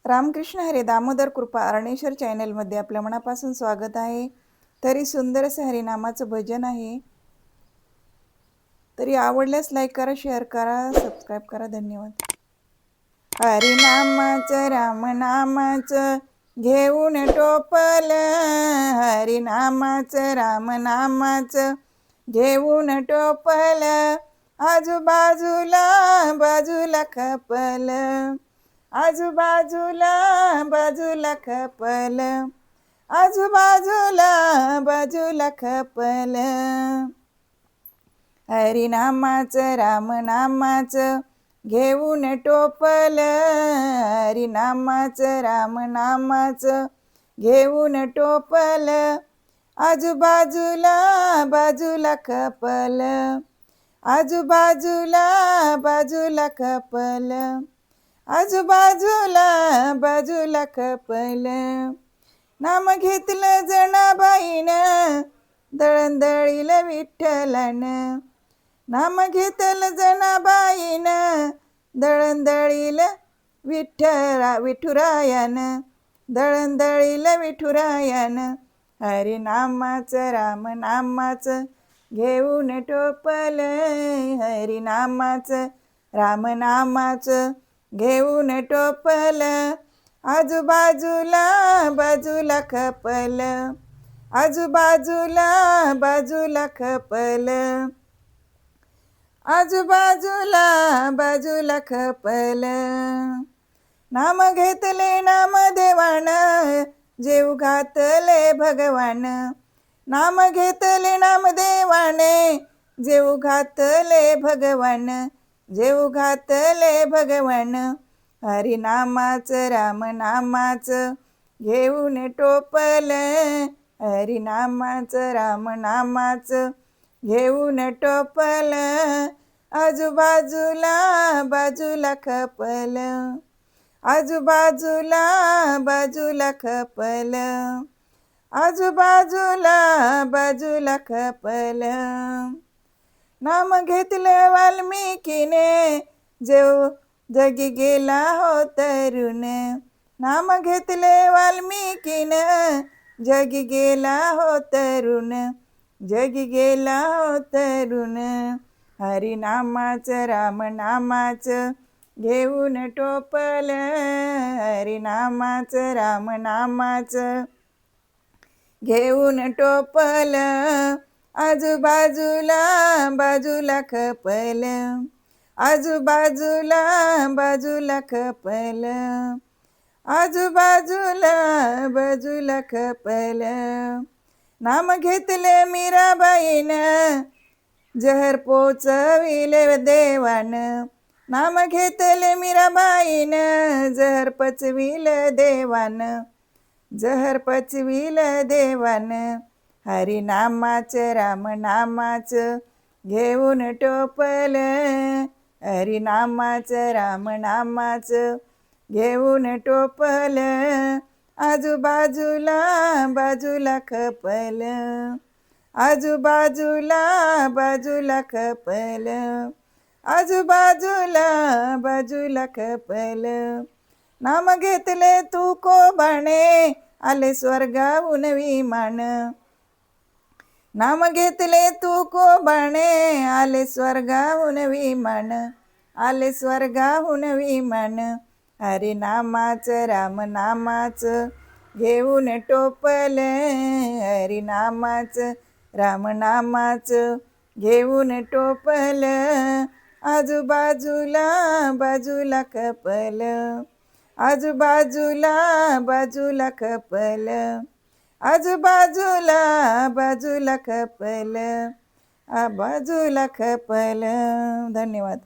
रामकृष्ण हरे दामोदर कृपा अरणेश्वर चॅनलमध्ये आपल्या मनापासून स्वागत आहे. तरी सुंदर असं हरिनामाचं भजन आहे. तरी आवडल्यास लाईक करा, शेअर करा, सबस्क्राईब करा. धन्यवाद. हरिनामाचं रामनामाचं घेऊन टोपल, हरिनामाचं रामनामाचं घेऊन टोपल, आजूबाजूला बाजूला खपल, आजूबाजूला बाजूला खपल, आजूबाजूला बाजूला खपल, हरिनामाचं रामनामाचं घेऊन टोपल, हरिनामाचं रामनामाचं घेऊन टोपल, आजूबाजूला बाजूला खपल, आजूबाजूला बाजूला खपल, आजूबाजूला बाजूला खपल. नाम घेतलं जनाबाईनं दळंदळील विठ्ठलानं, नाम घेतलं जनाबाईनं दळंदळील विठुरायानं, दळंदळील विठुरायानं, हरिनामाचं रामनामाचं घेऊन टोपल, हरिनामाचं रामनामाचं घेऊन टोपल, आजूबाजूला बाजूला खपल, आजूबाजूला बाजूला खपल, आजूबाजूला बाजूला खपल. नाम घेतले नामदेवानं जेव घातले भगवान, नाम घेतले नामदेवाने जेव घातले भगवान, जेव घातले भगवान, हरिनामाचं रामनामाचं घेऊन टोपल, हरिनामाचं रामनामाचं घेऊन टोपल, आजूबाजूला बाजूला खपल, आजूबाजूला बाजूला खपल, आजूबाजूला बाजूला खपल. नाम घेतलं वाल्मिकीने जेव जगी गेला हो तरुण, नाम घेतले वाल्मिकीनं जगी गेला हो तरुण, जगी गेला हो तरुण, हरिनामाचं रामनामाचं घेऊन टोपल, हरिनामाचं रामनामाचं घेऊन टोपल, आजूबाजूला बाजूला खपल, आजूबाजूला बाजूला खपल, आजूबाजूला बाजूला खपल. नाम घेतले मीराबाईनं जहर पोचविले देवानं, नाम घेतले मीराबाईनं जहर पचविल देवानं, जहर पचविल देवानं, हरिनामाचं रामनामाचं घेऊन टोपल, हरिनामाचं रामनामाचं घेऊन टोपल, आजूबाजूला बाजूला खपल, आजूबाजूला बाजूला खपल, आजूबाजूला बाजूला खपल. नाम घेतले तुकोबाने आले स्वर्गाहून विमान, नाम घेतले तुकोबाने आले स्वर्गाहून विमान, आले स्वर्गाहून विमान, हरिनामाचं रामनामाचं घेऊन टोपल, हरिनामाचं रामनामाचं घेऊन टोपल, आजूबाजूला बाजूला खपल, आजूबाजूला बाजूला खपल, आजूबाजूला बाजूला खपल, बाजूला खपल. धन्यवाद.